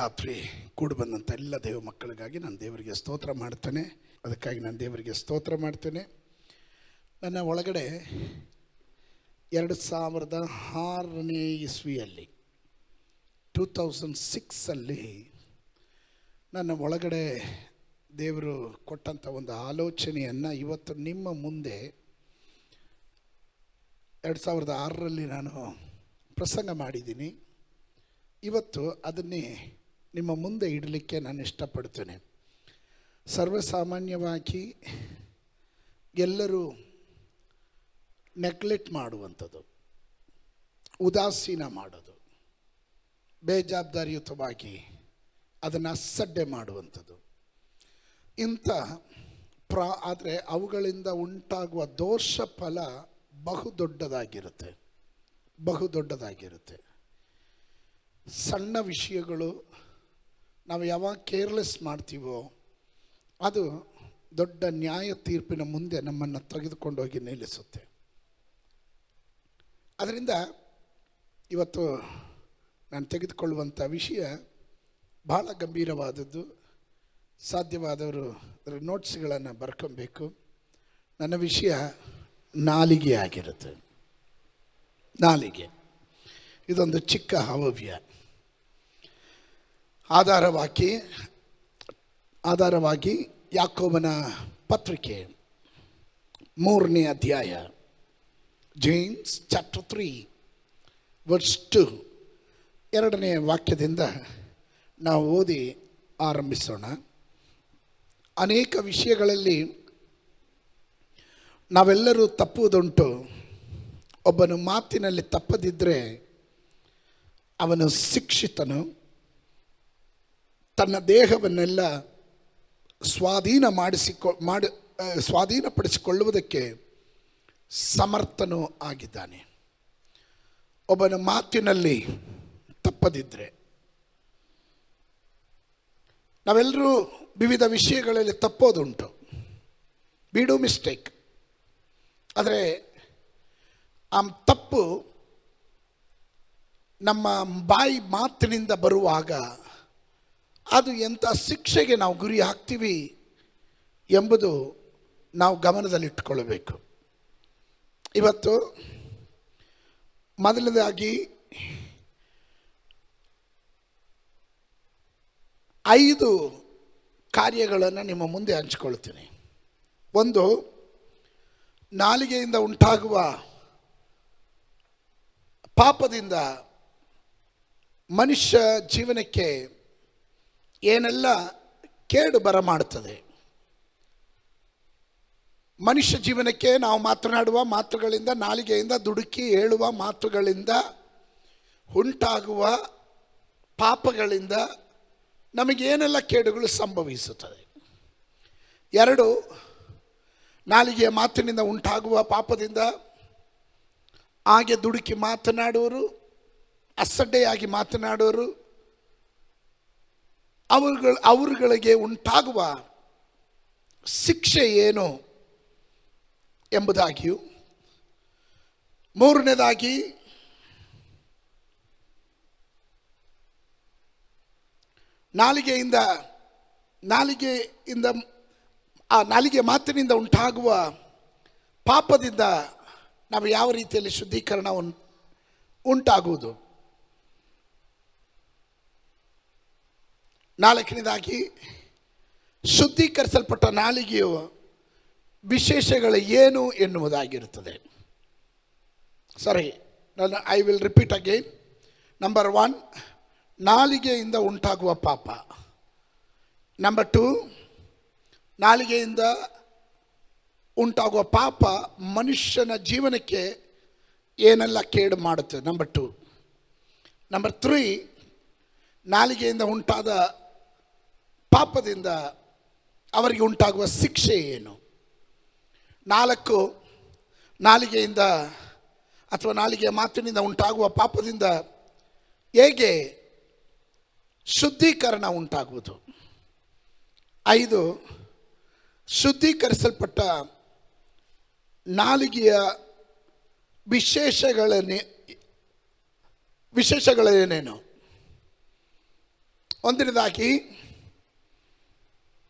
ರಾತ್ರಿ ಕೂಡಿ ಬಂದಂಥ ಎಲ್ಲ ದೇವ ಮಕ್ಕಳಿಗಾಗಿ ನಾನು ದೇವರಿಗೆ ಸ್ತೋತ್ರ ಮಾಡ್ತೇನೆ. ಅದಕ್ಕಾಗಿ ನಾನು ದೇವರಿಗೆ ಸ್ತೋತ್ರ ಮಾಡ್ತೇನೆ. ನನ್ನ ಒಳಗಡೆ 2006ನೇ ಇಸ್ವಿಯಲ್ಲಿ 2006 ನನ್ನ ಒಳಗಡೆ ದೇವರು ಕೊಟ್ಟಂಥ ಒಂದು ಆಲೋಚನೆಯನ್ನು ಇವತ್ತು ನಿಮ್ಮ ಮುಂದೆ 2006ರಲ್ಲಿ ನಾನು ಪ್ರಸಂಗ ಮಾಡಿದ್ದೀನಿ. ಇವತ್ತು ಅದನ್ನೇ ನಿಮ್ಮ ಮುಂದೆ ಇಡಲಿಕ್ಕೆ ನಾನು ಇಷ್ಟಪಡ್ತೇನೆ. ಸರ್ವಸಾಮಾನ್ಯವಾಗಿ ಎಲ್ಲರೂ ನೆಗ್ಲೆಕ್ಟ್ ಮಾಡುವಂಥದ್ದು, ಉದಾಸೀನ ಮಾಡೋದು, ಬೇಜವಾಬ್ದಾರಿಯುತವಾಗಿ ಅದನ್ನು ಅಸಡ್ಡೆ ಮಾಡುವಂಥದ್ದು ಆದರೆ ಅವುಗಳಿಂದ ಉಂಟಾಗುವ ದೋಷ ಫಲ ಬಹುದೊಡ್ಡದಾಗಿರುತ್ತೆ. ಸಣ್ಣ ವಿಷಯಗಳು ನಾವು ಯಾವಾಗ ಕೇರ್ಲೆಸ್ ಮಾಡ್ತೀವೋ ಅದು ದೊಡ್ಡ ನ್ಯಾಯ ತೀರ್ಪಿನ ಮುಂದೆ ನಮ್ಮನ್ನು ತೆಗೆದುಕೊಂಡು ಹೋಗಿ ನಿಲ್ಲಿಸುತ್ತೆ. ಅದರಿಂದ ಇವತ್ತು ನಾನು ತೆಗೆದುಕೊಳ್ಳುವಂಥ ವಿಷಯ ಭಾಳ ಗಂಭೀರವಾದದ್ದು. ಸಾಧ್ಯವಾದವರು ಅದರ ನೋಟ್ಸ್ಗಳನ್ನು ಬರ್ಕೊಬೇಕು. ನನ್ನ ವಿಷಯ ನಾಲಿಗೆ ಆಗಿರುತ್ತೆ. ನಾಲಿಗೆ ಇದೊಂದು ಚಿಕ್ಕ ಹಾವವ್ಯ. ಆಧಾರವಾಗಿ ಯಾಕೋಬನ ಪತ್ರಿಕೆ 3ನೇ ಅಧ್ಯಾಯ, ಜೇಮ್ಸ್ ಚಾಪ್ಟರ್ 3 ವರ್ಸ್ 2 2ನೇ ವಾಕ್ಯದಿಂದ ನಾವು ಓದಿ ಆರಂಭಿಸೋಣ. ಅನೇಕ ವಿಷಯಗಳಲ್ಲಿ ನಾವೆಲ್ಲರೂ ತಪ್ಪುವುದುಂಟು. ಒಬ್ಬನು ಮಾತಿನಲ್ಲಿ ತಪ್ಪದಿದ್ದರೆ ಅವನು ಶಿಕ್ಷಿತನು, ತನ್ನ ದೇಹವನ್ನೆಲ್ಲ ಸ್ವಾಧೀನಪಡಿಸಿಕೊಳ್ಳುವುದಕ್ಕೆ ಸಮರ್ಥನೂ ಆಗಿದ್ದಾನೆ. ಒಬ್ಬನ ಮಾತಿನಲ್ಲಿ ತಪ್ಪದಿದ್ದರೆ, ನಾವೆಲ್ಲರೂ ವಿವಿಧ ವಿಷಯಗಳಲ್ಲಿ ತಪ್ಪೋದುಂಟು, ವಿ ಡು ಮಿಸ್ಟೇಕ್. ಆದರೆ ಆ ತಪ್ಪು ನಮ್ಮ ಬಾಯಿ ಮಾತಿನಿಂದ ಬರುವಾಗ ಅದು ಎಂಥ ಶಿಕ್ಷೆಗೆ ನಾವು ಗುರಿ ಹಾಕ್ತೀವಿ ಎಂಬುದು ನಾವು ಗಮನದಲ್ಲಿಟ್ಟುಕೊಳ್ಳಬೇಕು. ಇವತ್ತು ಮೊದಲನೇದಾಗಿ 5 ಕಾರ್ಯಗಳನ್ನು ನಿಮ್ಮ ಮುಂದೆ ಹಂಚಿಕೊಳ್ತೀನಿ. ಒಂದು, ನಾಲಿಗೆಯಿಂದ ಉಂಟಾಗುವ ಪಾಪದಿಂದ ಮನುಷ್ಯ ಜೀವನಕ್ಕೆ ಏನೆಲ್ಲ ಕೇಡು ಬರಮಾಡುತ್ತದೆ. ಮನುಷ್ಯ ಜೀವನಕ್ಕೆ ನಾವು ಮಾತನಾಡುವ ಮಾತುಗಳಿಂದ, ನಾಲಿಗೆಯಿಂದ ದುಡುಕಿ ಹೇಳುವ ಮಾತುಗಳಿಂದ ಉಂಟಾಗುವ ಪಾಪಗಳಿಂದ ನಮಗೇನೆಲ್ಲ ಕೇಡುಗಳು ಸಂಭವಿಸುತ್ತದೆ. 2, ನಾಲಿಗೆಯ ಮಾತಿನಿಂದ ಉಂಟಾಗುವ ಪಾಪದಿಂದ ಹಾಗೆ ದುಡುಕಿ ಮಾತನಾಡುವರು, ಅಸಡ್ಡೆಯಾಗಿ ಮಾತನಾಡುವರು, ಅವರುಗಳಿಗೆ ಉಂಟಾಗುವ ಶಿಕ್ಷೆ ಏನು ಎಂಬುದಾಗಿಯೂ, 3ನೇದಾಗಿ ನಾಲಿಗೆ ಮಾತಿನಿಂದ ಉಂಟಾಗುವ ಪಾಪದಿಂದ ನಾವು ಯಾವ ರೀತಿಯಲ್ಲಿ ಶುದ್ಧೀಕರಣ ಉಂಟಾಗುವುದು. 4ನೇದಾಗಿ ಶುದ್ಧೀಕರಿಸಲ್ಪಟ್ಟ ನಾಲಿಗೆಯು ವಿಶೇಷಗಳು ಏನು ಎನ್ನುವುದಾಗಿರುತ್ತದೆ. I will repeat again. Number 1, ನಾಲಿಗೆಯಿಂದ ಉಂಟಾಗುವ ಪಾಪ. ನಂಬರ್ 2, ನಾಲಿಗೆಯಿಂದ ಉಂಟಾಗುವ ಪಾಪ ಮನುಷ್ಯನ ಜೀವನಕ್ಕೆ ಏನೆಲ್ಲ ಕೇಡು ಮಾಡುತ್ತದೆ. ನಂಬರ್ 2. ನಂಬರ್ 3, ನಾಲಿಗೆಯಿಂದ ಉಂಟಾದ ಪಾಪದಿಂದ ಅವರಿಗೆ ಉಂಟಾಗುವ ಶಿಕ್ಷೆ ಏನು. 4, ನಾಲಿಗೆಯಿಂದ ಅಥವಾ ನಾಲಿಗೆಯ ಮಾತಿನಿಂದ ಉಂಟಾಗುವ ಪಾಪದಿಂದ ಹೇಗೆ ಶುದ್ಧೀಕರಣ ಉಂಟಾಗುವುದು. 5, ಶುದ್ಧೀಕರಿಸಲ್ಪಟ್ಟ ನಾಲಿಗೆಯ ವಿಶೇಷಗಳೇನೇನು. ಒಂದನೇದಾಗಿ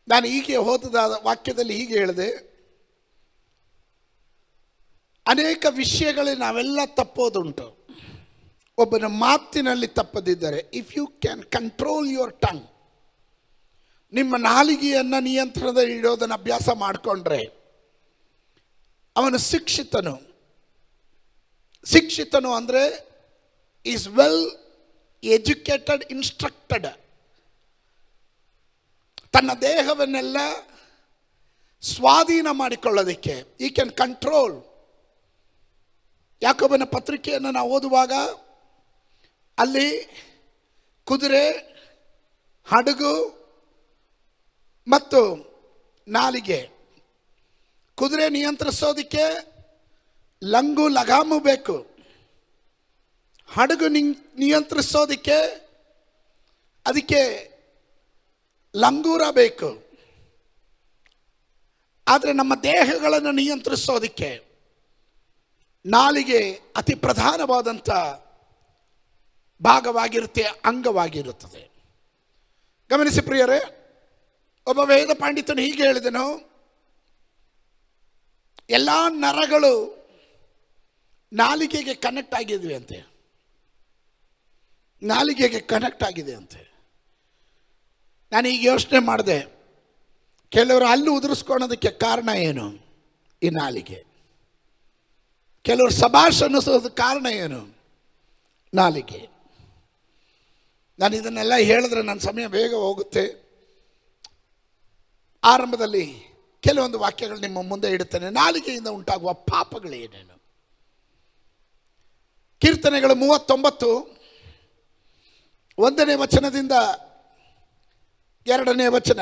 ನಾನು ಹೀಗೆ ಓದಿದ ವಾಕ್ಯದಲ್ಲಿ ಹೀಗೆ ಹೇಳಿದೆ, ಅನೇಕ ವಿಷಯಗಳಲ್ಲಿ ನಾವೆಲ್ಲ ತಪ್ಪೋದುಂಟು. ಒಬ್ಬನ ಮಾತಿನಲ್ಲಿ ತಪ್ಪದಿದ್ದರೆ, if you can control your tongue, ನಿಮ್ಮ ನಾಲಿಗೆಯನ್ನು ನಿಯಂತ್ರಣದಲ್ಲಿ ಇಡೋದನ್ನು ಅಭ್ಯಾಸ ಮಾಡಿಕೊಂಡ್ರೆ ಅವನು ಶಿಕ್ಷಿತನು. ಶಿಕ್ಷಿತನು ಅಂದರೆ ಈಸ್ ವೆಲ್ ಎಜುಕೇಟೆಡ್, ಇನ್ಸ್ಟ್ರಕ್ಟೆಡ್. ತನ್ನ ದೇಹವನ್ನೆಲ್ಲ ಸ್ವಾಧೀನ ಮಾಡಿಕೊಳ್ಳೋದಕ್ಕೆ ಈ ಕ್ಯಾನ್ ಕಂಟ್ರೋಲ್. ಯಾಕೋಬನ ಪತ್ರಿಕೆಯನ್ನು ನಾವು ಓದುವಾಗ ಅಲ್ಲಿ ಕುದುರೆ, ಹಡಗು ಮತ್ತು ನಾಲಿಗೆ. ಕುದುರೆ ನಿಯಂತ್ರಿಸೋದಕ್ಕೆ ಲಂಗು ಲಗಾಮು ಬೇಕು. ಹಡಗು ನಿಯಂತ್ರಿಸೋದಕ್ಕೆ ಅದಕ್ಕೆ ಲಂಗೂರ ಬೇಕು. ಆದರೆ ನಮ್ಮ ದೇಹಗಳನ್ನು ನಿಯಂತ್ರಿಸೋದಕ್ಕೆ ನಾಲಿಗೆ ಅತಿ ಪ್ರಧಾನವಾದಂಥ ಭಾಗವಾಗಿರುತ್ತೆ, ಅಂಗವಾಗಿರುತ್ತದೆ. ಗಮನಿಸಿ ಪ್ರಿಯರೇ, ಒಬ್ಬ ವೇದ ಪಂಡಿತನು ಹೀಗೆ ಹೇಳಿದನು, ಎಲ್ಲ ನರಗಳು ನಾಲಿಗೆಗೆ ಕನೆಕ್ಟ್ ಆಗಿದ್ವಿ ಅಂತೆ. ನಾಲಿಗೆಗೆ ಕನೆಕ್ಟ್ ಆಗಿದೆ ಅಂತೆ. ನಾನು ಈಗ ಯೋಚನೆ ಮಾಡಿದೆ, ಕೆಲವರು ಹಲ್ಲು ಉದುರಿಸ್ಕೊಳ್ಳೋದಕ್ಕೆ ಕಾರಣ ಏನು? ಈ ನಾಲಿಗೆ. ಕೆಲವರು ಸಭಾಷ್ ಅನ್ನಿಸೋದಕ್ಕೆ ಕಾರಣ ಏನು? ನಾಲಿಗೆ. ನಾನು ಇದನ್ನೆಲ್ಲ ಹೇಳಿದ್ರೆ ನನ್ನ ಸಮಯ ಬೇಗ ಹೋಗುತ್ತೆ. ಆರಂಭದಲ್ಲಿ ಕೆಲವೊಂದು ವಾಕ್ಯಗಳು ನಿಮ್ಮ ಮುಂದೆ ಇಡುತ್ತೇನೆ. ನಾಲಿಗೆಯಿಂದ ಉಂಟಾಗುವ ಪಾಪಗಳೇನೇನು? ಕೀರ್ತನೆಗಳು 39 1ನೇ ವಚನದಿಂದ 2ನೇ ವಚನ.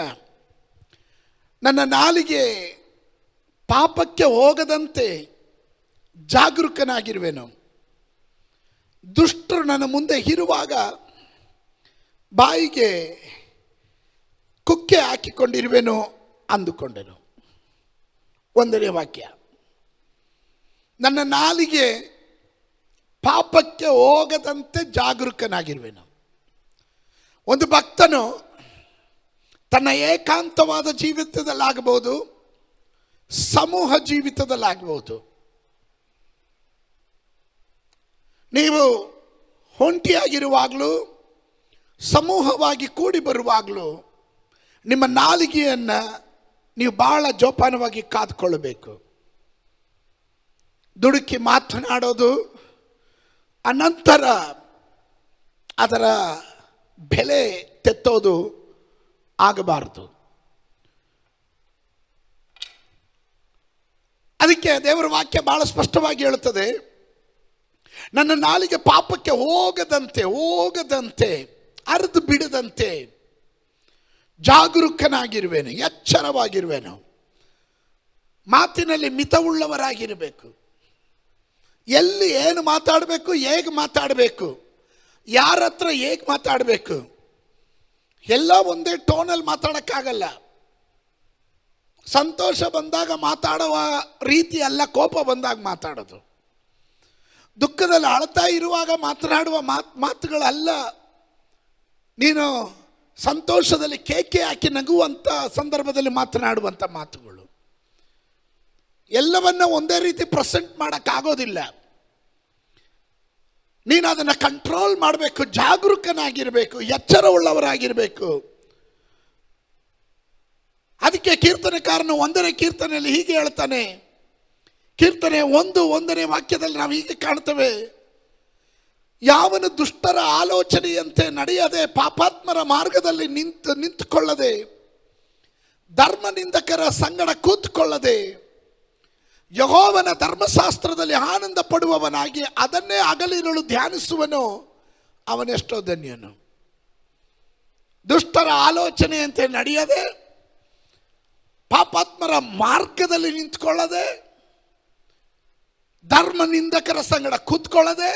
ನನ್ನ ನಾಲಿಗೆ ಪಾಪಕ್ಕೆ ಹೋಗದಂತೆ ಜಾಗರೂಕನಾಗಿರುವೆನು. ದುಷ್ಟರು ನನ್ನ ಮುಂದೆ ಇರುವಾಗ ಬಾಯಿಗೆ ಕುಕ್ಕೆ ಹಾಕಿಕೊಂಡಿರುವೆನು ಅಂದುಕೊಂಡೆನು. 1ನೇ ವಾಕ್ಯ, ನನ್ನ ನಾಲಿಗೆ ಪಾಪಕ್ಕೆ ಹೋಗದಂತೆ ಜಾಗರೂಕನಾಗಿರುವೆನು. ಒಂದು ಭಕ್ತನು ತನ್ನ ಏಕಾಂತವಾದ ಜೀವಿತದಲ್ಲಾಗಬಹುದು, ಸಮೂಹ ಜೀವಿತದಲ್ಲಾಗಬಹುದು. ನೀವು ಒಂಟಿಯಾಗಿರುವಾಗಲೂ ಸಮೂಹವಾಗಿ ಕೂಡಿ ಬರುವಾಗಲೂ ನಿಮ್ಮ ನಾಲಿಗೆಯನ್ನು ನೀವು ಬಹಳ ಜೋಪಾನವಾಗಿ ಕಾದುಕೊಳ್ಳಬೇಕು. ದುಡುಕಿ ಮಾತನಾಡೋದು, ಅನಂತರ ಅದರ ಬೆಲೆ ತೆತ್ತೋದು ಆಗಬಾರದು. ಅದಕ್ಕೆ ದೇವರ ವಾಕ್ಯ ಬಹಳ ಸ್ಪಷ್ಟವಾಗಿ ಹೇಳುತ್ತದೆ, ನನ್ನ ನಾಲಿಗೆ ಪಾಪಕ್ಕೆ ಹೋಗದಂತೆ ಅರ್ದು ಬಿಡದಂತೆ ಜಾಗರೂಕನಾಗಿರುವೆನು, ಎಚ್ಚರವಾಗಿರುವೆನು. ಮಾತಿನಲ್ಲಿ ಮಿತವುಳ್ಳವರಾಗಿರಬೇಕು. ಎಲ್ಲಿ ಏನು ಮಾತಾಡಬೇಕು, ಹೇಗೆ ಮಾತಾಡಬೇಕು, ಯಾರ ಹತ್ರ ಹೇಗೆ ಮಾತಾಡಬೇಕು, ಎಲ್ಲ ಒಂದೇ ಟೋನಲ್ಲಿ ಮಾತಾಡೋಕ್ಕಾಗಲ್ಲ. ಸಂತೋಷ ಬಂದಾಗ ಮಾತಾಡುವ ರೀತಿ ಅಲ್ಲ, ಕೋಪ ಬಂದಾಗ ಮಾತಾಡೋದು. ದುಃಖದಲ್ಲಿ ಅಳ್ತಾ ಇರುವಾಗ ಮಾತನಾಡುವ ಮಾತುಗಳಲ್ಲ. ನೀನು ಸಂತೋಷದಲ್ಲಿ ಕೇಕೆ ಹಾಕಿ ನಗುವಂಥ ಸಂದರ್ಭದಲ್ಲಿ ಮಾತನಾಡುವಂಥ ಮಾತುಗಳು. ಎಲ್ಲವನ್ನ ಒಂದೇ ರೀತಿ ಪ್ರೆಸೆಂಟ್ ಮಾಡೋಕ್ಕಾಗೋದಿಲ್ಲ. ನೀನು ಅದನ್ನು ಕಂಟ್ರೋಲ್ ಮಾಡಬೇಕು, ಜಾಗರೂಕನಾಗಿರಬೇಕು, ಎಚ್ಚರವುಳ್ಳವರಾಗಿರಬೇಕು. ಅದಕ್ಕೆ ಕೀರ್ತನೆಕಾರನು 1ನೇ ಕೀರ್ತನೆಯಲ್ಲಿ ಹೀಗೆ ಹೇಳ್ತಾನೆ. ಕೀರ್ತನೆ 1ನೇ ವಾಕ್ಯದಲ್ಲಿ ನಾವು ಹೀಗೆ ಕಾಣ್ತೇವೆ, ಯಾವನು ದುಷ್ಟರ ಆಲೋಚನೆಯಂತೆ ನಡೆಯದೆ, ಪಾಪಾತ್ಮರ ಮಾರ್ಗದಲ್ಲಿ ನಿಂತುಕೊಳ್ಳದೆ, ಧರ್ಮನಿಂದಕರ ಸಂಗಡ ಕೂತ್ಕೊಳ್ಳದೆ, ಯೆಹೋವನ ಧರ್ಮಶಾಸ್ತ್ರದಲ್ಲಿ ಆನಂದ ಪಡುವವನಾಗಿ ಅದನ್ನೇ ಹಗಲಿರುಳು ಧ್ಯಾನಿಸುವನು, ಅವನೆಷ್ಟೋ ಧನ್ಯನು. ದುಷ್ಟರ ಆಲೋಚನೆಯಂತೆ ನಡೆಯದೆ, ಪಾಪಾತ್ಮರ ಮಾರ್ಗದಲ್ಲಿ ನಿಂತ್ಕೊಳ್ಳದೆ, ಧರ್ಮ ನಿಂದಕರ ಸಂಗಡ ಕೂತ್ಕೊಳ್ಳದೆ,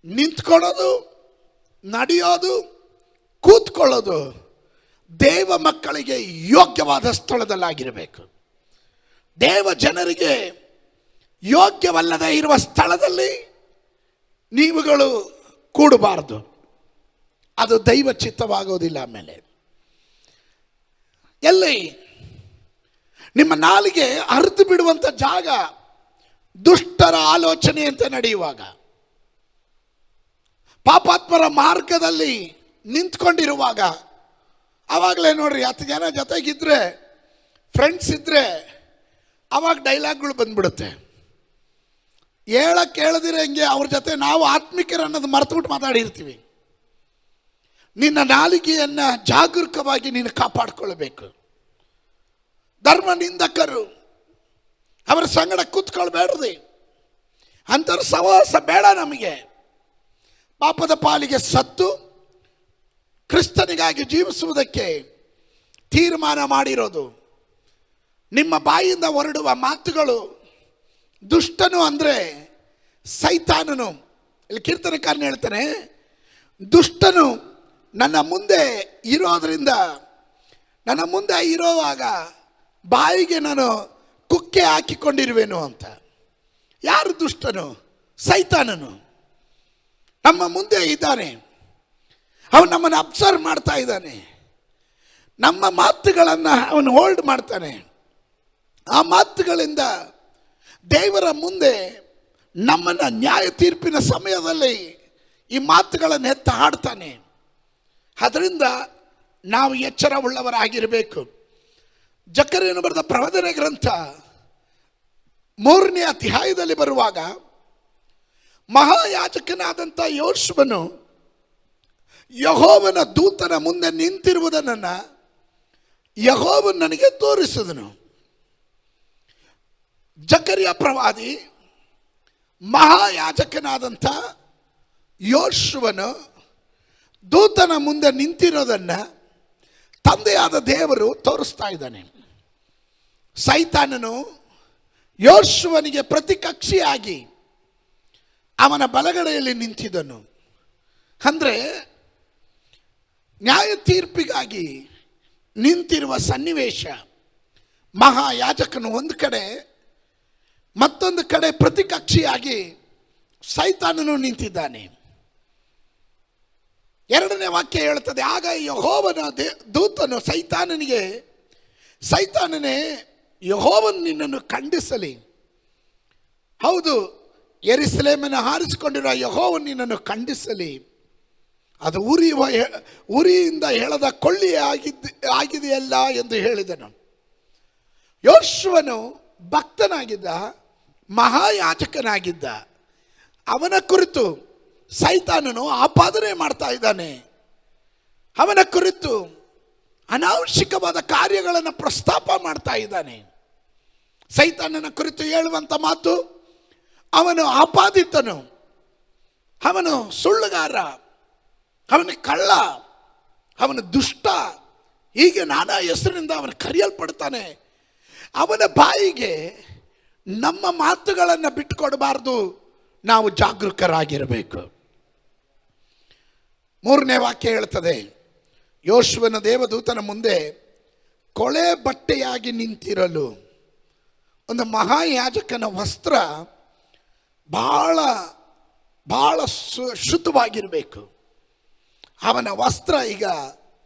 ನಿಂತ್ಕೊಳ್ಳೋದು, ನಡೆಯೋದು, ಕೂತ್ಕೊಳ್ಳೋದು ದೇವ ಮಕ್ಕಳಿಗೆ ಯೋಗ್ಯವಾದ ಸ್ಥಳದಲ್ಲಾಗಿರಬೇಕು. ದೇವ ಜನರಿಗೆ ಯೋಗ್ಯವಲ್ಲದೆ ಇರುವ ಸ್ಥಳದಲ್ಲಿ ನೀವುಗಳು ಕೂಡಬಾರದು. ಅದು ದೈವ ಚಿತ್ತವಾಗೋದಿಲ್ಲ. ಆಮೇಲೆ ಎಲ್ಲಿ ನಿಮ್ಮ ನಾಲಿಗೆ ಅರ್ದು ಬಿಡುವಂಥ ಜಾಗ ದುಷ್ಟರ ಆಲೋಚನೆ ಅಂತ ನಡೆಯುವಾಗ, ಪಾಪಾತ್ಮರ ಮಾರ್ಗದಲ್ಲಿ ನಿಂತ್ಕೊಂಡಿರುವಾಗ, ಆವಾಗಲೇ ನೋಡ್ರಿ 10 ಜನ ಜೊತೆಗಿದ್ರೆ, ಫ್ರೆಂಡ್ಸ್ ಇದ್ರೆ, ಆವಾಗ ಡೈಲಾಗ್ಗಳು ಬಂದ್ಬಿಡುತ್ತೆ. ಕೇಳದಿರ ಹಂಗೆ ಅವ್ರ ಜೊತೆ ನಾವು ಆತ್ಮಿಕರು ಅನ್ನೋದು ಮರೆತುಬಿಟ್ಟು ಮಾತಾಡಿರ್ತೀವಿ. ನಿನ್ನ ನಾಲಿಗೆಯನ್ನು ಜಾಗರೂಕವಾಗಿ ನೀನು ಕಾಪಾಡಿಕೊಳ್ಳಬೇಕು. ಧರ್ಮ ನಿಂದಕರು ಅವರ ಸಂಗಡ ಕೂತ್ಕೊಳ್ಬೇಡ್ರಿ, ಅಂಥವ್ರ ಸಹವಾಸ ಬೇಡ ನಮಗೆ. ಪಾಪದ ಪಾಲಿಗೆ ಸತ್ತು ಕ್ರಿಸ್ತನಿಗಾಗಿ ಜೀವಿಸುವುದಕ್ಕೆ ತೀರ್ಮಾನ ಮಾಡಿರೋದು. ನಿಮ್ಮ ಬಾಯಿಂದ ಹೊರಡುವ ಮಾತುಗಳು ದುಷ್ಟನು ಅಂದರೆ ಸೈತಾನನು. ಇಲ್ಲಿ ಕೀರ್ತನಕಾರನು ಹೇಳ್ತಾನೆ, ದುಷ್ಟನು ನನ್ನ ಮುಂದೆ ಇರೋದ್ರಿಂದ, ನನ್ನ ಮುಂದೆ ಇರೋವಾಗ ಬಾಯಿಗೆ ನಾನು ಕುಕ್ಕೆ ಹಾಕಿಕೊಂಡಿರುವೆನು ಅಂತ. ಯಾರು ದುಷ್ಟನು? ಸೈತಾನನು. ನಮ್ಮ ಮುಂದೆ ಇದ್ದಾನೆ, ಅವನು ನಮ್ಮನ್ನು ಅಬ್ಸರ್ವ್ ಮಾಡ್ತಾ ಇದ್ದಾನೆ, ನಮ್ಮ ಮಾತುಗಳನ್ನು ಅವನು ಹೋಲ್ಡ್ ಮಾಡ್ತಾನೆ. ಆ ಮಾತುಗಳಿಂದ ದೇವರ ಮುಂದೆ ನಮ್ಮನ್ನು ನ್ಯಾಯ ತೀರ್ಪಿನ ಸಮಯದಲ್ಲಿ ಈ ಮಾತುಗಳನ್ನು ಎತ್ತ ಹಾಡ್ತಾನೆ. ಅದರಿಂದ ನಾವು ಎಚ್ಚರವುಳ್ಳವರಾಗಿರಬೇಕು. ಜಕರ್ಯನು ಬರೆದ ಪ್ರವಾದನೆ ಗ್ರಂಥ 3ನೇ ಅಧ್ಯಾಯದಲ್ಲಿ ಬರುವಾಗ, ಮಹಾಯಾಜಕನಾದಂಥ ಯೋಷುವನು ಯೆಹೋವನ ದೂತನ ಮುಂದೆ ನಿಂತಿರುವುದನ್ನು ಯೆಹೋವನು ನನಗೆ ತೋರಿಸಿದನು. ಜಕರ್ಯ ಪ್ರವಾದಿ ಮಹಾಯಾಜಕನಾದಂಥ ಯೋಷುವನು ದೂತನ ಮುಂದೆ ನಿಂತಿರೋದನ್ನು ತಂದೆಯಾದ ದೇವರು ತೋರಿಸ್ತಾ ಇದ್ದಾನೆ. ಸೈತಾನನು ಯೋಷುವನಿಗೆ ಪ್ರತಿಕಕ್ಷಿಯಾಗಿ ಅವನ ಬಲಗಡೆಯಲ್ಲಿ ನಿಂತಿದ್ದನು. ಅಂದರೆ ನ್ಯಾಯ ತೀರ್ಪಿಗಾಗಿ ನಿಂತಿರುವ ಸನ್ನಿವೇಶ. ಮಹಾಯಾಜಕನು ಒಂದು ಕಡೆ, ಮತ್ತೊಂದು ಕಡೆ ಪ್ರತಿಕಕ್ಷಿಯಾಗಿ ಸೈತಾನನು ನಿಂತಿದ್ದಾನೆ. 2ನೇ ವಾಕ್ಯ ಹೇಳುತ್ತದೆ, ಆಗ ಯೆಹೋವನ ದೂತನು ಸೈತಾನನಿಗೆ, ಸೈತಾನನೇ, ಯೆಹೋವನು ನಿನ್ನನ್ನು ಖಂಡಿಸಲಿ. ಹೌದು, ಯೆರೂಸಲೇಮನ್ನು ಹಾರಿಸಿಕೊಂಡಿರುವ ಯೆಹೋವನು ನಿನ್ನನ್ನು ಖಂಡಿಸಲಿ. ಅದು ಉರಿಯಿಂದ ಹೇಳದ ಕೊಳ್ಳಿ ಆಗಿದೆಯಲ್ಲ ಎಂದು ಹೇಳಿದನು. ಯೋಷುವನು ಭಕ್ತನಾಗಿದ್ದ, ಮಹಾಯಾಜಕನಾಗಿದ್ದ. ಅವನ ಕುರಿತು ಸೈತಾನನು ಆಪಾದನೆ ಮಾಡ್ತಾ ಇದ್ದಾನೆ. ಅವನ ಕುರಿತು ಅನಾವಶ್ಯಕವಾದ ಕಾರ್ಯಗಳನ್ನು ಪ್ರಸ್ತಾಪ ಮಾಡ್ತಾ ಇದ್ದಾನೆ. ಸೈತಾನನ ಕುರಿತು ಹೇಳುವಂಥ ಮಾತು, ಅವನು ಆಪಾದಿತನು, ಅವನು ಸುಳ್ಳುಗಾರ, ಅವನು ಕಳ್ಳ, ಅವನು ದುಷ್ಟ, ಹೀಗೆ ನಾನಾ ಹೆಸರಿನಿಂದ ಅವನು ಕರೆಯಲ್ಪಡ್ತಾನೆ. ಅವನ ಬಾಯಿಗೆ ನಮ್ಮ ಮಾತುಗಳನ್ನು ಬಿಟ್ಟುಕೊಡಬಾರ್ದು. ನಾವು ಜಾಗರೂಕರಾಗಿರಬೇಕು. 3ನೇ ವಾಕ್ಯ ಹೇಳ್ತದೆ, ಯೋಷುವನ ದೇವದೂತನ ಮುಂದೆ ಕೊಳೆ ಬಟ್ಟೆಯಾಗಿ ನಿಂತಿರಲು. ಒಂದು ಮಹಾಯಾಜಕನ ವಸ್ತ್ರ ಬಹಳ ಬಹಳ ಶುದ್ಧವಾಗಿರಬೇಕು. ಅವನ ವಸ್ತ್ರ ಈಗ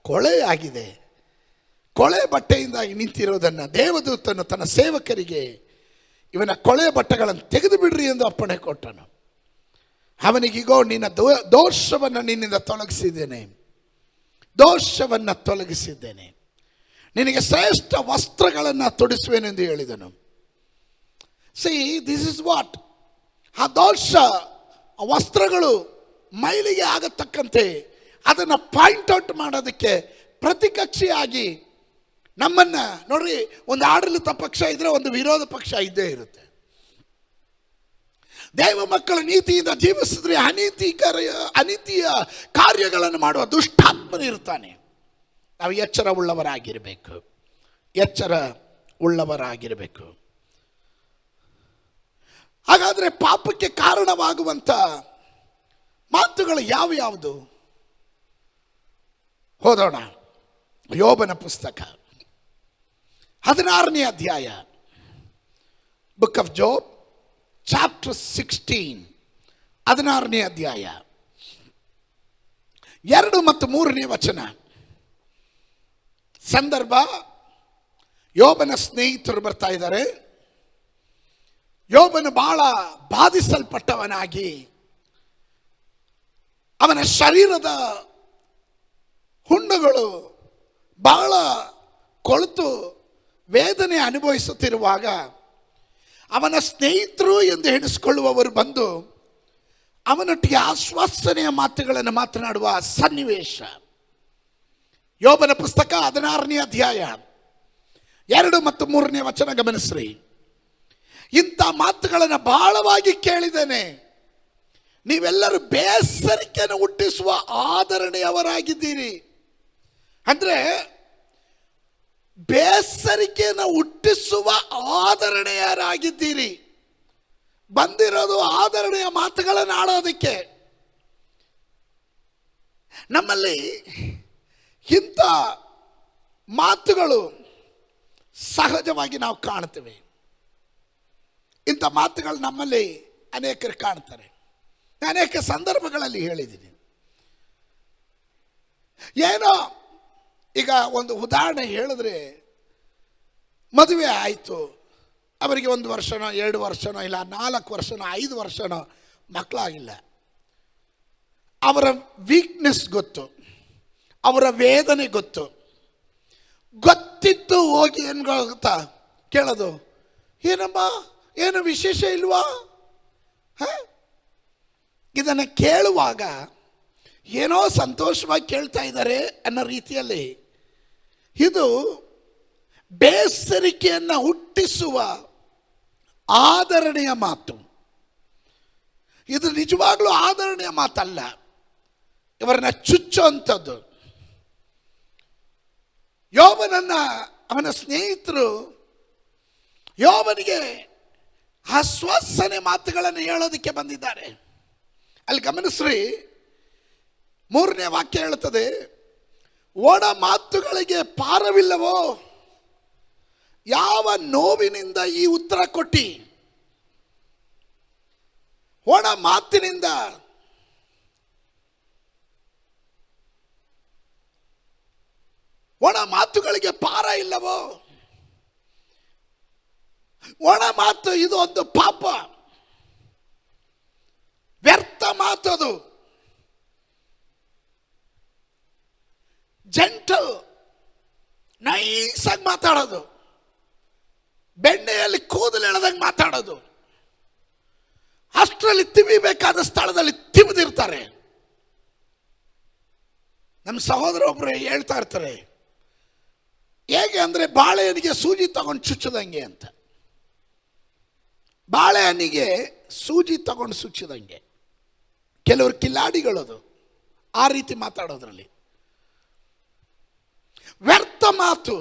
ಕೊಳೆಯಾಗಿದೆ. ಕೊಳೆ ಬಟ್ಟೆಯಿಂದಾಗಿ ನಿಂತಿರೋದನ್ನು ದೇವದೂತನು ತನ್ನ ಸೇವಕರಿಗೆ ಇವನ ಕೊಳೆ ಬಟ್ಟೆಗಳನ್ನು ತೆಗೆದು ಬಿಡ್ರಿ ಎಂದು ಅಪ್ಪಣೆ ಕೊಟ್ಟನು. ಅವನಿಗೀಗೋ ನಿನ್ನ ದೋಷವನ್ನು ನಿನ್ನಿಂದ ತೊಲಗಿಸಿದ್ದೇನೆ, ದೋಷವನ್ನು ತೊಲಗಿಸಿದ್ದೇನೆ, ನಿನಗೆ ಶ್ರೇಷ್ಠ ವಸ್ತ್ರಗಳನ್ನು ತೊಡಿಸುವೆನೆಂದು ಹೇಳಿದನು. ಸಿ, ದಿಸ್ ಇಸ್ ವಾಟ್, ಆ ದೋಷ ವಸ್ತ್ರಗಳು ಮೈಲಿಗೆ ಆಗತಕ್ಕಂತೆ ಅದನ್ನು ಪಾಯಿಂಟ್ ಔಟ್ ಮಾಡೋದಕ್ಕೆ ಪ್ರತಿಕಕ್ಷಿಯಾಗಿ ನಮ್ಮನ್ನು ನೋಡ್ರಿ, ಒಂದು ಆಡಳಿತ ಪಕ್ಷ ಇದ್ರೆ ಒಂದು ವಿರೋಧ ಪಕ್ಷ ಇದ್ದೇ ಇರುತ್ತೆ. ದೇವ ಮಕ್ಕಳ ನೀತಿಯಿಂದ ಜೀವಿಸಿದ್ರೆ ಅನೀತಿಯ ಕಾರ್ಯಗಳನ್ನು ಮಾಡುವ ದುಷ್ಟಾತ್ಮನು ಇರ್ತಾನೆ. ನಾವು ಎಚ್ಚರ ಉಳ್ಳವರಾಗಿರಬೇಕು, ಎಚ್ಚರ ಉಳ್ಳವರಾಗಿರಬೇಕು. ಹಾಗಾದರೆ ಪಾಪಕ್ಕೆ ಕಾರಣವಾಗುವಂಥ ಮಾತುಗಳು ಯಾವ್ಯಾವುದು? ಓದೋಣ. ಯೋಬನ ಪುಸ್ತಕ 16ನೇ ಅಧ್ಯಾಯ, ಬುಕ್ ಆಫ್ ಜೋಬ್, ಚಾಪ್ಟರ್ 16, 16ನೇ ಅಧ್ಯಾಯ. 2 ಮತ್ತು 3ನೇ ವಚನ. ಸಂದರ್ಭ, ಯೋಬನ ಸ್ನೇಹಿತರು ಬರ್ತಾ ಇದ್ದಾರೆ. ಯೋಬನು ಬಹಳ ಬಾಧಿಸಲ್ಪಟ್ಟವನಾಗಿ ಅವನ ಶರೀರದ ಹುಣ್ಣುಗಳು ಬಹಳ ಕೊಳೆತು ವೇದನೆ ಅನುಭವಿಸುತ್ತಿರುವಾಗ ಅವನ ಸ್ನೇಹಿತರು ಎಂದು ಎಣಿಸಿಕೊಳ್ಳುವವರು ಬಂದು ಅವನೊಟ್ಟಿಗೆ ಆಶ್ವಾಸನೆಯ ಮಾತುಗಳನ್ನು ಮಾತನಾಡುವ ಸನ್ನಿವೇಶ. ಯೋಬನ ಪುಸ್ತಕ 16ನೇ ಅಧ್ಯಾಯ 2 ಮತ್ತು 3ನೇ ವಚನ ಗಮನಿಸ್ರಿ. ಇಂಥ ಮಾತುಗಳನ್ನು ಬಹಳವಾಗಿ ಕೇಳಿದ್ದೇನೆ, ನೀವೆಲ್ಲರೂ ಬೇಸರಿಕೆಯನ್ನು ಹುಟ್ಟಿಸುವ ಆದರಣೆಯವರಾಗಿದ್ದೀರಿ. ಅಂದರೆ ಬೇಸರಿಕೆಯನ್ನು ಹುಟ್ಟಿಸುವ ಆದರಣೆಯರಾಗಿದ್ದೀರಿ. ಬಂದಿರೋದು ಆದರಣೆಯ ಮಾತುಗಳನ್ನು ಆಡೋದಕ್ಕೆ. ನಮ್ಮಲ್ಲಿ ಇಂಥ ಮಾತುಗಳು ಸಹಜವಾಗಿ ನಾವು ಕಾಣ್ತೇವೆ. ಇಂಥ ಮಾತುಗಳು ನಮ್ಮಲ್ಲಿ ಅನೇಕರು ಕಾಣ್ತಾರೆ. ಅನೇಕ ಸಂದರ್ಭಗಳಲ್ಲಿ ಹೇಳಿದ್ದೀನಿ. ಏನೋ ಈಗ ಒಂದು ಉದಾಹರಣೆ ಹೇಳಿದ್ರೆ, ಮದುವೆ ಆಯಿತು, ಅವರಿಗೆ 1 ವರ್ಷನೋ 2 ವರ್ಷನೋ ಇಲ್ಲ 4 ವರ್ಷನೋ 5 ವರ್ಷನೋ ಮಕ್ಕಳಾಗಿಲ್ಲ. ಅವರ ವೀಕ್ನೆಸ್ ಗೊತ್ತು, ಅವರ ವೇದನೆ ಗೊತ್ತಿತ್ತು ಹೋಗಿ ಏನು ಗೊತ್ತಾ ಕೇಳೋದು, ಏನಮ್ಮ ಏನು ವಿಶೇಷ ಇಲ್ವಾ? ಇದನ್ನು ಕೇಳುವಾಗ ಏನೋ ಸಂತೋಷವಾಗಿ ಕೇಳ್ತಾ ಇದ್ದಾರೆ ಅನ್ನೋ ರೀತಿಯಲ್ಲಿ ಇದು ಬೇಸರಿಕೆಯನ್ನು ಹುಟ್ಟಿಸುವ ಆದರಣೆಯ ಮಾತು. ಇದು ನಿಜವಾಗ್ಲೂ ಆದರಣೆಯ ಮಾತಲ್ಲ, ಇವರನ್ನ ಚುಚ್ಚುವಂಥದ್ದು. ಯೋಬನನ್ನ ಅವನ ಸ್ನೇಹಿತರು ಯೋಬನಿಗೆ ಆಶ್ವಾಸನೆ ಮಾತುಗಳನ್ನು ಹೇಳೋದಕ್ಕೆ ಬಂದಿದ್ದಾರೆ. ಅಲ್ಲಿ ಗಮನಿಸ್ರಿ, 3ನೇ ವಾಕ್ಯ ಹೇಳುತ್ತದೆ, ಒಣ ಮಾತುಗಳಿಗೆ ಪಾರವಿಲ್ಲವೋ? ಯಾವ ನೋವಿನಿಂದ ಈ ಉತ್ತರ ಕೊಟ್ಟಿ? ಒಣ ಮಾತಿನಿಂದ ಒಣ ಮಾತುಗಳಿಗೆ ಪಾರ ಇಲ್ಲವೋ? ಒಣ ಮಾತು ಇದು ಒಂದು ಪಾಪ, ವ್ಯರ್ಥ ಮಾತದು. ಜೆಂಟಲ್, ನೈಸಾಗಿ ಮಾತಾಡೋದು, ಬೆಣ್ಣೆಯಲ್ಲಿ ಕೂದಲು ಎಳೆದಂಗೆ ಮಾತಾಡೋದು, ಅಷ್ಟರಲ್ಲಿ ತಿವಿಬೇಕಾದ ಸ್ಥಳದಲ್ಲಿ ತಿವಿದಿರ್ತಾರೆ. ನಮ್ಮ ಸಹೋದರ ಒಬ್ಬರು ಹೇಳ್ತಾ ಇರ್ತಾರೆ, ಹೇಗೆ ಅಂದರೆ ಬಾಳೆಹಣ್ಣಿಗೆ ಸೂಜಿ ತಗೊಂಡು ಚುಚ್ಚದಂಗೆ ಅಂತ. ಬಾಳೆಹಣ್ಣಿಗೆ ಸೂಜಿ ತಗೊಂಡು ಚುಚ್ಚದಂಗೆ. ಕೆಲವರು ಕಿಲಾಡಿಗಳದು ಆ ರೀತಿ ಮಾತಾಡೋದ್ರಲ್ಲಿ. ವ್ಯರ್ಥ ಮಾತು,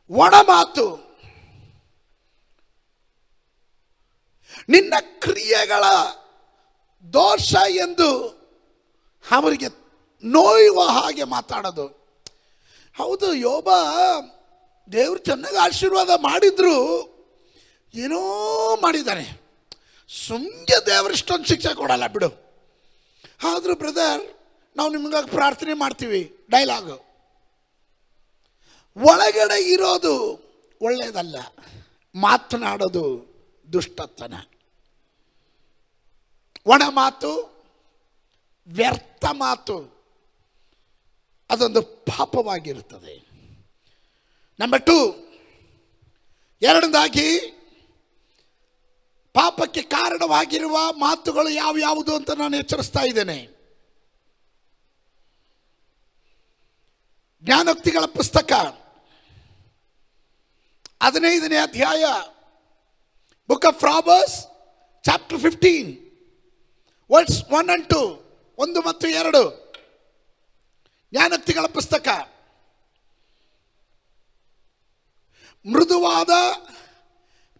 ಒಣ ಮಾತು, ನಿನ್ನ ಕ್ರಿಯೆಗಳ ದೋಷ ಎಂದು ಅವರಿಗೆ ನೋಯುವ ಹಾಗೆ ಮಾತಾಡೋದು. ಹೌದು, ಯೋಬ ದೇವರು ಚೆನ್ನಾಗಿ ಆಶೀರ್ವಾದ ಮಾಡಿದ್ರು, ಏನೋ ಮಾಡಿದ್ದಾನೆ, ಸುಮ್ಮನೆ ದೇವರು ಇಷ್ಟೊಂದು ಶಿಕ್ಷೆ ಕೊಡಲ್ಲ ಬಿಡು. ಆದರೂ ಬ್ರದರ್ ನಾವು ನಿಮಗಾಗಿ ಪ್ರಾರ್ಥನೆ ಮಾಡ್ತೀವಿ ಡೈಲಾಗು. ಒಳಗಡೆ ಇರೋದು ಒಳ್ಳೆಯದಲ್ಲ, ಮಾತನಾಡೋದು ದುಷ್ಟತನ. ಒಣ ಮಾತು, ವ್ಯರ್ಥ ಮಾತು ಅದೊಂದು ಪಾಪವಾಗಿರುತ್ತದೆ. ನಂಬರ್ 2, ಎರಡನೇದಾಗಿ ಪಾಪಕ್ಕೆ ಕಾರಣವಾಗಿರುವ ಮಾತುಗಳು ಯಾವ್ಯಾವುದು ಅಂತ ನಾನು ಎಚ್ಚರಿಸ್ತಾ ಇದ್ದೇನೆ. ಜ್ಞಾನೋಕ್ತಿಗಳ ಪುಸ್ತಕ 15ನೇ ಅಧ್ಯಾಯ, book of Proverbs chapter 15 words 1 and 2, 1 ಮತ್ತು 2. ಜ್ಞಾನೋಕ್ತಿಗಳ ಪುಸ್ತಕ. ಮೃದುವಾದ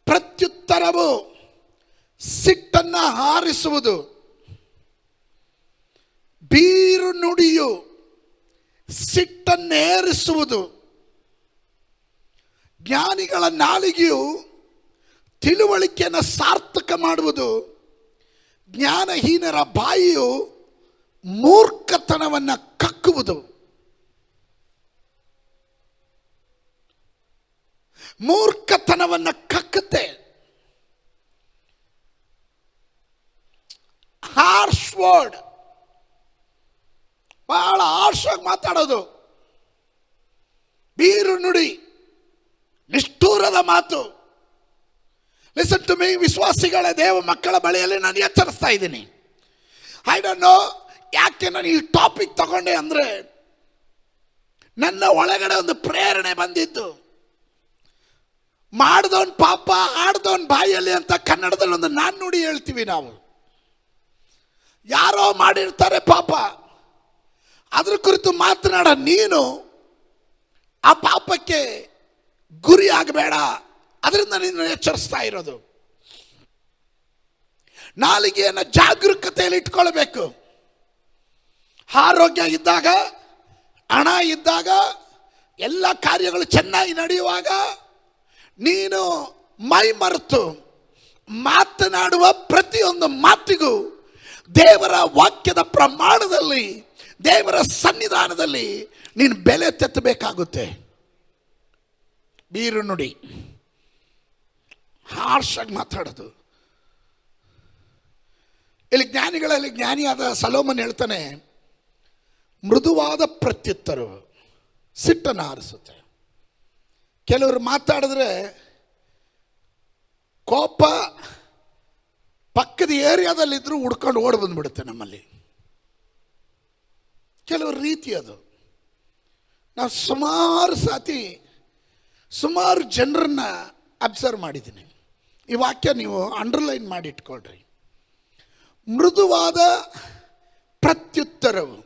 ಪ್ರತ್ಯುತ್ತರವು ಸಿಟ್ಟನ್ನು ಹಾರಿಸುವುದು, ಬೀರು ನುಡಿಯು ಸಿಟ್ಟನ್ನೇರಿಸುವುದು. ಜ್ಞಾನಿಗಳ ನಾಲಿಗೆಯು ತಿಳುವಳಿಕೆಯನ್ನು ಸಾರ್ಥಕ ಮಾಡುವುದು, ಜ್ಞಾನಹೀನರ ಬಾಯಿಯು ಮೂರ್ಖತನವನ್ನು ಕಕ್ಕುವುದು. ಮೂರ್ಖತನವನ್ನು ಕಕ್ಕುತ್ತೆ. ಹಾರ್ಶ್ ವರ್ಡ್, ಬಹಳ ಹಾರ್ಷಾಗಿ ಮಾತಾಡೋದು, ಬೀರು ನುಡಿ, ನಿಷ್ಠೂರದ ಮಾತು. ಲಿಸನ್ ಟು ಮೀ, ವಿಶ್ವಾಸಿಗಳ ದೇವ ಮಕ್ಕಳ ಬಳಿಯಲ್ಲಿ ನಾನು ಎಚ್ಚರಿಸ್ತಾ ಇದ್ದೀನಿ. ಐ ಡೋಂಟ್ ನೋ ಯಾಕೆ ನಾನು ಈ ಟಾಪಿಕ್ ತಗೊಂಡೆ ಅಂದರೆ, ನನ್ನ ಒಳಗಡೆ ಒಂದು ಪ್ರೇರಣೆ ಬಂದಿತ್ತು. ಮಾಡಿದವನ್ ಪಾಪ ಆಡ್ದವನ್ ಬಾಯಲ್ಲಿ ಅಂತ ಕನ್ನಡದಲ್ಲಿ ಒಂದು ನಾಣ್ಣುಡಿ ಹೇಳ್ತೀವಿ ನಾವು. ಯಾರೋ ಮಾಡಿರ್ತಾರೆ ಪಾಪ, ಅದ್ರ ಕುರಿತು ಮಾತನಾಡ ನೀನು ಆ ಪಾಪಕ್ಕೆ ಗುರಿ ಆಗಬೇಡ. ಅದರಿಂದ ನೀನು ಎಚ್ಚರಿಸ್ತಾ ಇರೋದು. ನಾಲಿಗೆಯನ್ನು ಜಾಗರೂಕತೆಯಲ್ಲಿ ಇಟ್ಕೊಳ್ಬೇಕು. ಆರೋಗ್ಯ ಇದ್ದಾಗ, ಹಣ ಇದ್ದಾಗ, ಎಲ್ಲ ಕಾರ್ಯಗಳು ಚೆನ್ನಾಗಿ ನಡೆಯುವಾಗ ನೀನು ಮೈ ಮರೆತು ಮಾತನಾಡುವ ಪ್ರತಿಯೊಂದು ಮಾತಿಗೂ ದೇವರ ವಾಕ್ಯದ ಪ್ರಮಾಣದಲ್ಲಿ, ದೇವರ ಸನ್ನಿಧಾನದಲ್ಲಿ ನೀನು ಬೆಲೆ ತೆತ್ತಬೇಕಾಗುತ್ತೆ. ಬೀರು ನುಡಿ, ಹಾರ್ಷಾಗಿ ಮಾತಾಡೋದು. ಇಲ್ಲಿ ಜ್ಞಾನಿಗಳಲ್ಲಿ ಜ್ಞಾನಿಯಾದ ಸಲೋಮನ್ ಹೇಳ್ತಾನೆ, ಮೃದುವಾದ ಪ್ರತ್ಯುತ್ತರವು ಸಿಟ್ಟನ್ನು ಆರಿಸುತ್ತೆ. ಕೆಲವರು ಮಾತಾಡಿದ್ರೆ ಕೋಪ ಪಕ್ಕದ ಏರಿಯಾದಲ್ಲಿದ್ದರೂ ಹುಡ್ಕೊಂಡು ಓಡಿ ಬಂದ್ಬಿಡುತ್ತೆ ನಮ್ಮಲ್ಲಿ. ಕೆಲವರು ರೀತಿ ಅದು. ನಾವು ಸುಮಾರು ಸಾತಿ ಸುಮಾರು ಜನರನ್ನ ಅಬ್ಸರ್ವ್ ಮಾಡಿದ್ದೀನಿ. ಈ ವಾಕ್ಯ ನೀವು ಅಂಡರ್ಲೈನ್ ಮಾಡಿ ಇಟ್ಕೊಳ್ರಿ. ಮೃದುವಾದ ಪ್ರತ್ಯುತ್ತರವು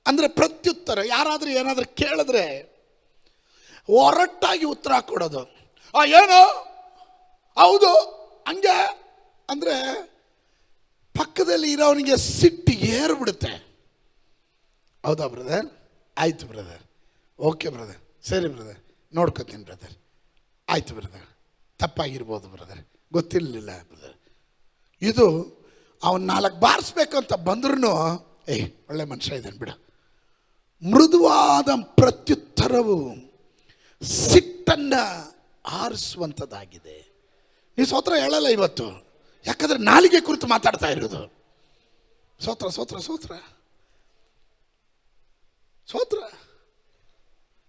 ಅಂದರೆ, ಪ್ರತ್ಯುತ್ತರ ಯಾರಾದರೂ ಏನಾದರೂ ಕೇಳಿದ್ರೆ ಒರಟಾಗಿ ಉತ್ತರ ಕೊಡೋದು. ಏನು, ಹೌದು, ಹಂಗೆ ಅಂದರೆ ಪಕ್ಕದಲ್ಲಿ ಇರೋವನಿಗೆ ಸಿಟ್ಟು ಏರ್ಬಿಡುತ್ತೆ. ಹೌದಾ ಬ್ರದರ್, ಆಯಿತು ಬ್ರದರ್, ಓಕೆ ಬ್ರದರ್, ಸರಿ ಬ್ರದರ್, ನೋಡ್ಕೊತೀನಿ ಬ್ರದರ್, ಆಯಿತು ಬ್ರದರ್, ತಪ್ಪಾಗಿರ್ಬೋದು ಬ್ರದರ್, ಗೊತ್ತಿರಲಿಲ್ಲ ಬ್ರದರ್. ಇದು ಅವನು 4 ಬಾರಿಸ್ಬೇಕು ಅಂತ ಬಂದ್ರೂ ಒಳ್ಳೆ ಮನುಷ್ಯ ಇದ್ದಾನೆ ಬಿಡ. ಮೃದುವಾದ ಪ್ರತ್ಯುತ್ತರವು ಸಿಟ್ಟನ್ನು ಆರಿಸುವಂಥದ್ದಾಗಿದೆ. ನೀವು ಸ್ತೋತ್ರ ಹೇಳಲ್ಲ ಇವತ್ತು, ಯಾಕಂದರೆ ನಾಲಿಗೆ ಕುರಿತು ಮಾತಾಡ್ತಾ ಇರೋದು. ಸ್ತೋತ್ರ ಸ್ತೋತ್ರ ಸ್ತೋತ್ರ ಸ್ತೋತ್ರ.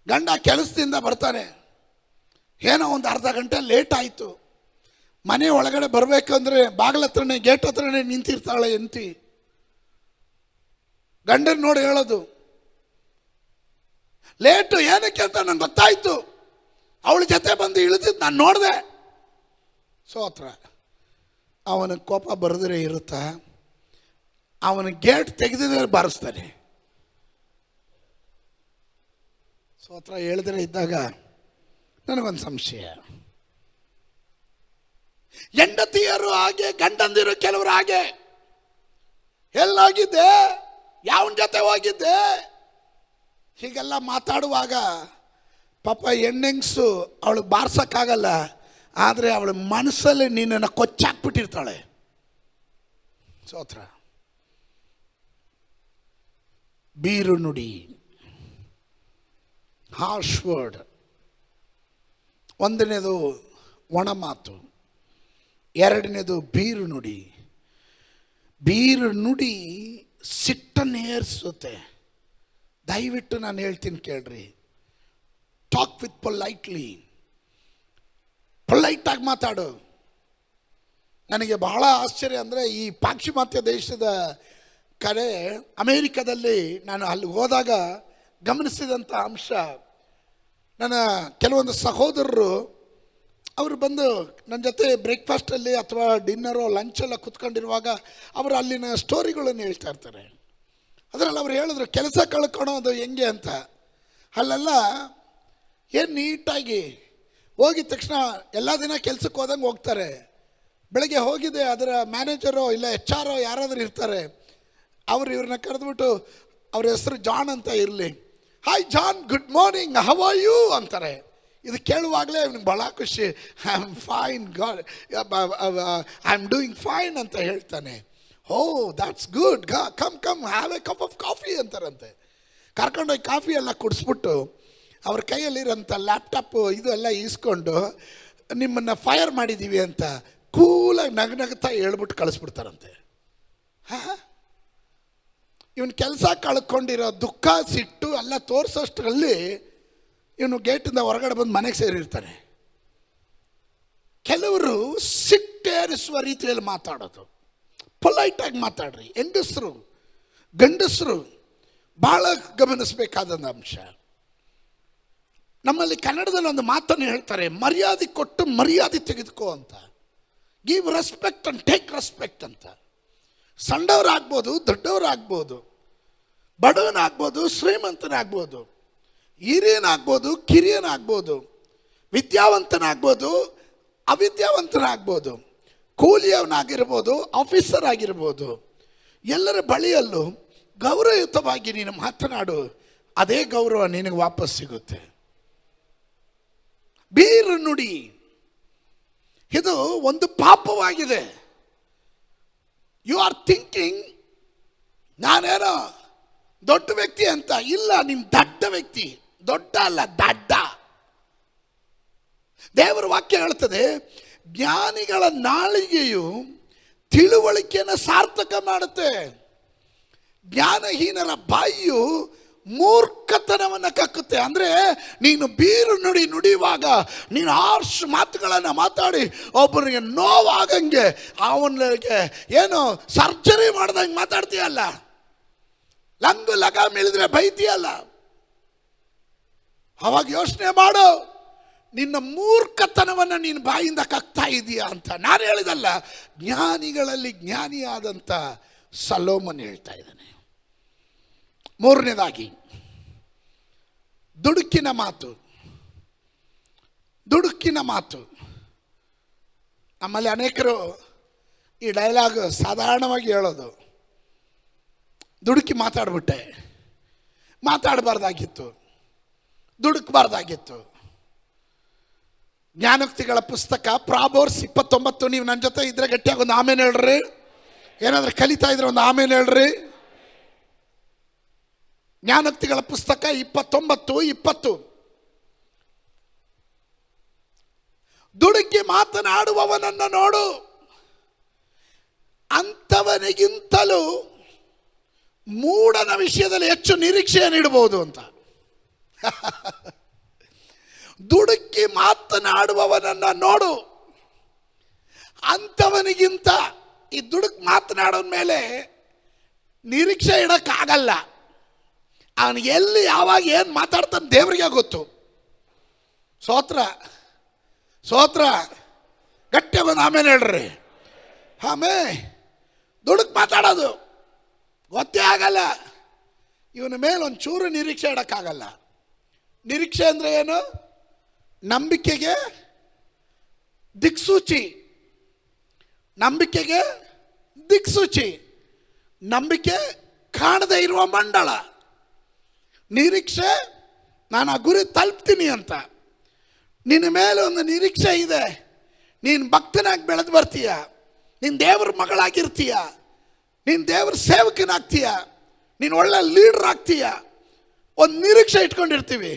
ಗಂಡ ಕೆಲಸದಿಂದ ಬರ್ತಾನೆ, ಏನೋ ಒಂದು ಅರ್ಧ ಗಂಟೆ ಲೇಟ್ ಆಯಿತು. ಮನೆ ಒಳಗಡೆ ಬರಬೇಕಂದ್ರೆ ಬಾಗಿಲ ಹತ್ರನೇ, ಗೇಟ್ ಹತ್ರನೇ ನಿಂತಿರ್ತಾಳೆ ಹೆಂಡತಿ. ಗಂಡನ ನೋಡಿ ಹೇಳೋದು, ಲೇಟು ಏನಕ್ಕೆ ಅಂತ ನಂಗೆ ಗೊತ್ತಾಯಿತು, ಅವಳ ಜೊತೆ ಬಂದು ಇಳಿದಿದ್ದು ನಾನು ನೋಡಿದೆ. ಸ್ತೋತ್ರ. ಅವನ ಕೋಪ ಬರೆದ್ರೆ ಇರುತ್ತಾ, ಅವನ ಗೇಟ್ ತೆಗೆದಿದ್ರೆ ಬಾರಿಸ್ತಾನೆ. ಸ್ತೋತ್ರ. ಹೇಳಿದ್ರೆ ಇದ್ದಾಗ ನನಗೊಂದು ಸಂಶಯ, ಹೆಂಡತಿಯರು ಹಾಗೆ, ಗಂಡಂದಿರು ಕೆಲವರು ಹಾಗೆ. ಎಲ್ಲೋಗಿದ್ದೆ, ಯಾವನ ಜೊತೆ ಹೋಗಿದ್ದೆ, ಹೀಗೆಲ್ಲ ಮಾತಾಡುವಾಗ ಪಾಪ ಹೆಣ್ಣೆಂಗ್ಸು ಅವಳು ಬಾರ್ಸೋಕ್ಕಾಗಲ್ಲ, ಆದರೆ ಅವಳ ಮನಸ್ಸಲ್ಲಿ ನಿನ್ನನ್ನು ಕೊಚ್ಚಾಕ್ಬಿಟ್ಟಿರ್ತಾಳೆ. ಸ್ತೋತ್ರ. ಬೀರು ನುಡಿ, ಹಾರ್ಶ್ ವರ್ಡ್. ಒಂದನೇದು ಒಣ ಮಾತು, ಎರಡನೇದು ಬೀರು ನುಡಿ. ಬೀರು ನುಡಿ ಸಿಟ್ಟನ್ನು ಏರಿಸುತ್ತೆ. ದಯವಿಟ್ಟು ನಾನು ಹೇಳ್ತೀನಿ ಕೇಳ್ರಿ, ಟಾಕ್ ವಿತ್ ಪೊಲೈಟ್ಲಿ. ಪೊಲೈಟಾಗಿ ಮಾತಾಡು. ನನಗೆ ಬಹಳ ಆಶ್ಚರ್ಯ ಅಂದರೆ, ಈ ಪಾಶ್ಚಿಮಾತ್ಯ ದೇಶದ ಕಡೆ ಅಮೇರಿಕಾದಲ್ಲಿ ನಾನು ಅಲ್ಲಿ ಹೋದಾಗ ಗಮನಿಸಿದಂಥ ಅಂಶ, ನನ್ನ ಕೆಲವೊಂದು ಸಹೋದರರು ಅವರು ಬಂದು ನನ್ನ ಜೊತೆ ಬ್ರೇಕ್ಫಾಸ್ಟಲ್ಲಿ ಅಥವಾ ಡಿನ್ನರು ಲಂಚೆಲ್ಲ ಕುತ್ಕೊಂಡಿರುವಾಗ ಅವರು ಅಲ್ಲಿನ ಸ್ಟೋರಿಗಳನ್ನು ಹೇಳ್ತಾ ಇರ್ತಾರೆ. ಅದರಲ್ಲಿ ಅವ್ರು ಹೇಳಿದ್ರು, ಕೆಲಸ ಕಳ್ಕೊಳೋದು ಹೆಂಗೆ ಅಂತ. ಅಲ್ಲೆಲ್ಲ ಏನು ನೀಟಾಗಿ ಹೋಗಿದ ತಕ್ಷಣ ಎಲ್ಲ ದಿನ ಕೆಲಸಕ್ಕೆ ಹೋದಂಗೆ ಹೋಗ್ತಾರೆ. ಬೆಳಗ್ಗೆ ಹೋಗಿದೆ, ಅದರ ಮ್ಯಾನೇಜರೋ ಇಲ್ಲ HR ಯಾರಾದರೂ ಇರ್ತಾರೆ, ಅವರು ಇವ್ರನ್ನ ಕರೆದ್ಬಿಟ್ಟು, ಅವ್ರ ಹೆಸರು ಜಾನ್ ಅಂತ ಇರಲಿ, hi John, good morning, how are you ಅಂತಾರೆ. ಇದು ಕೇಳುವಾಗಲೇ ಅವ್ನಿಗೆ ಭಾಳ ಖುಷಿ. I am fine, God, I am doing fine ಅಂತ ಹೇಳ್ತಾನೆ. Oh that's good, come have a cup of coffee ಅಂತಾರಂತೆ. ಕರ್ಕೊಂಡೋಗಿ ಕಾಫಿ ಎಲ್ಲ ಕುಡಿಸ್ಬಿಟ್ಟು ಅವ್ರ ಕೈಯಲ್ಲಿರೋಂಥ ಲ್ಯಾಪ್ಟಾಪು ಇದು ಎಲ್ಲ ಈಸ್ಕೊಂಡು ನಿಮ್ಮನ್ನು ಫೈರ್ ಮಾಡಿದ್ದೀವಿ ಅಂತ ಕೂಲಾಗಿ ನಗನಗ್ತಾ ಹೇಳ್ಬಿಟ್ಟು ಕಳಿಸ್ಬಿಡ್ತಾರಂತೆ. ಹಾಂ, ಇವನು ಕೆಲಸ ಕಳ್ಕೊಂಡಿರೋ ದುಃಖ ಸಿಟ್ಟು ಎಲ್ಲ ತೋರಿಸೋಷ್ಟರಲ್ಲಿ ಇವನು ಗೇಟಿಂದ ಹೊರಗಡೆ ಬಂದು ಮನೆಗೆ ಸೇರಿರ್ತಾನೆ. ಕೆಲವರು ಸಿಟ್ಟೇರಿಸುವ ರೀತಿಯಲ್ಲಿ ಮಾತಾಡೋದು. ಪೊಲೈಟಾಗಿ ಮಾತಾಡ್ರಿ. ಹೆಂಗಸರು ಗಂಡಸರು ಭಾಳ ಗಮನಿಸಬೇಕಾದಂಥ ಅಂಶ. ನಮ್ಮಲ್ಲಿ ಕನ್ನಡದಲ್ಲಿ ಒಂದು ಮಾತನ್ನು ಹೇಳ್ತಾರೆ, ಮರ್ಯಾದೆ ಕೊಟ್ಟು ಮರ್ಯಾದೆ ತೆಗೆದುಕೋ ಅಂತ. Give respect and take respect ಅಂತ. ಸಣ್ಣವರಾಗ್ಬೋದು, ದೊಡ್ಡವರಾಗ್ಬೋದು, ಬಡವನಾಗ್ಬೋದು, ಶ್ರೀಮಂತನಾಗ್ಬೋದು, ಹಿರಿಯನಾಗ್ಬೋದು, ಕಿರಿಯನಾಗ್ಬೋದು, ವಿದ್ಯಾವಂತನಾಗ್ಬೋದು, ಅವಿದ್ಯಾವಂತನಾಗ್ಬೋದು, ಕೂಲಿಯವನಾಗಿರ್ಬೋದು, ಆಫೀಸರ್ ಆಗಿರ್ಬೋದು, ಎಲ್ಲರ ಬಳಿಯಲ್ಲೂ ಗೌರವಯುತವಾಗಿ ನೀನು ಮಾತನಾಡು. ಅದೇ ಗೌರವ ನಿನಗೆ ವಾಪಸ್ ಸಿಗುತ್ತೆ. ಬೀರು ನುಡಿ ಇದು ಒಂದು ಪಾಪವಾಗಿದೆ. ಯು ಆರ್ ಥಿಂಕಿಂಗ್ ನಾನೇನೋ ದೊಡ್ಡ ವ್ಯಕ್ತಿ ಅಂತ. ಇಲ್ಲ, ನೀನು ದಡ್ಡ ವ್ಯಕ್ತಿ. ದೊಡ್ಡ ಅಲ್ಲ, ದಡ್ಡ. ದೇವರ ವಾಕ್ಯ ಹೇಳ್ತದೆ, ಜ್ಞಾನಿಗಳ ನಾಲಿಗೆಯು ತಿಳುವಳಿಕೆಯನ್ನು ಸಾರ್ಥಕ ಮಾಡುತ್ತೆ, ಜ್ಞಾನಹೀನರ ಬಾಯಿಯು ಮೂರ್ಖತನವನ್ನು ಕಕ್ಕುತ್ತೆ. ಅಂದರೆ ನೀನು ಬೀರು ನುಡಿಯುವಾಗ ನೀನು ಹಾರ್ಶ್ ಮಾತುಗಳನ್ನು ಮಾತಾಡಿ ಒಬ್ಬರಿಗೆ ನೋವಾಗಂಗೆ, ಅವನಿಗೆ ಏನು ಸರ್ಜರಿ ಮಾಡ್ದಂಗೆ ಮಾತಾಡ್ತೀಯಲ್ಲ, ಲಂಗು ಲಗಾಮ್ ಇಳಿದ್ರೆ ಬೈತೀಯಲ್ಲ, ಅವಾಗ ಯೋಚನೆ ಮಾಡು, ನಿನ್ನ ಮೂರ್ಖತನವನ್ನು ನೀನು ಬಾಯಿಂದ ಕಕ್ತಾ ಇದೀಯಾ ಅಂತ. ನಾನು ಹೇಳಿದಲ್ಲ, ಜ್ಞಾನಿಗಳಲ್ಲಿ ಜ್ಞಾನಿಯಾದಂಥ ಸಲೋಮನ್ ಹೇಳ್ತಾ ಇದ್ದಾನೆ. ಮೂರನೇದಾಗಿ ದುಡುಕಿನ ಮಾತು. ದುಡುಕಿನ ಮಾತು. ನಮ್ಮಲ್ಲಿ ಅನೇಕರು ಈ ಡೈಲಾಗ್ ಸಾಧಾರಣವಾಗಿ ಹೇಳೋದು, ದುಡುಕಿ ಮಾತಾಡ್ಬಿಟ್ಟೆ, ಮಾತಾಡಬಾರ್ದಾಗಿತ್ತು, ದುಡುಕಬಾರ್ದಾಗಿತ್ತು. ಜ್ಞಾನೋಕ್ತಿಗಳ ಪುಸ್ತಕ ಪ್ರಾಬೋರ್ಸ್ 29. ನೀವು ನನ್ನ ಜೊತೆ ಇದ್ರೆ ಗಟ್ಟಿಯಾಗಿ ಒಂದು ಆಮೇಲೆ ಹೇಳ್ರಿ. ಏನಾದರೂ ಕಲಿತಾ ಇದ್ರೆ ಒಂದು ಆಮೇಲೆ ಹೇಳ್ರಿ. ಜ್ಞಾನೋಕ್ತಿಗಳ ಪುಸ್ತಕ 29:20. ದುಡುಕಿ ಮಾತನಾಡುವವನನ್ನು ನೋಡು, ಅಂಥವನಿಗಿಂತಲೂ ಮೂಢನ ವಿಷಯದಲ್ಲಿ ಹೆಚ್ಚು ನಿರೀಕ್ಷೆಯನ್ನು ಇಡಬಹುದು ಅಂತ. ದುಡುಕಿ ಮಾತನಾಡುವವನನ್ನು ನೋಡು, ಅಂಥವನಿಗಿಂತ. ಈ ದುಡುಕ್ ಮಾತನಾಡೋನ ಮೇಲೆ ನಿರೀಕ್ಷೆ ಇಡೋಕ್ಕಾಗಲ್ಲ. ಅವನಿಗೆ ಎಲ್ಲಿ ಯಾವಾಗ ಏನು ಮಾತಾಡ್ತಾನೆ ದೇವರಿಗೆ ಗೊತ್ತು. ಸ್ತೋತ್ರ ಸ್ತೋತ್ರ. ಗಟ್ಟಿಯಾಗಿ ಒಂದು ಆಮೇಲೆ ಹೇಳ್ರಿ. ದುಡುಕ್ ಮಾತಾಡೋದು ಗೊತ್ತೇ ಆಗಲ್ಲ. ಇವನ ಮೇಲೆ ಒಂದು ಚೂರು ನಿರೀಕ್ಷೆ ಇಡೋಕ್ಕಾಗಲ್ಲ. ನಿರೀಕ್ಷೆ ಅಂದರೆ ಏನು? ನಂಬಿಕೆಗೆ ದಿಕ್ಸೂಚಿ. ನಂಬಿಕೆಗೆ ದಿಕ್ಸೂಚಿ. ನಂಬಿಕೆ ಕಾಣದೇ ಇರುವ ಮಂಡಳ. ನಿರೀಕ್ಷೆ ನಾನು ಆ ಗುರಿ ತಲುಪ್ತೀನಿ ಅಂತ. ನಿನ್ನ ಮೇಲೆ ಒಂದು ನಿರೀಕ್ಷೆ ಇದೆ. ನೀನು ಭಕ್ತನಾಗಿ ಬೆಳೆದು ಬರ್ತೀಯ, ನೀನು ದೇವ್ರ ಮಗಳಾಗಿರ್ತೀಯ, ನೀನು ದೇವ್ರ ಸೇವಕನಾಗ್ತೀಯ, ನೀನು ಒಳ್ಳೆ ಲೀಡರ್ ಆಗ್ತೀಯ. ಒಂದು ನಿರೀಕ್ಷೆ ಇಟ್ಕೊಂಡಿರ್ತೀವಿ.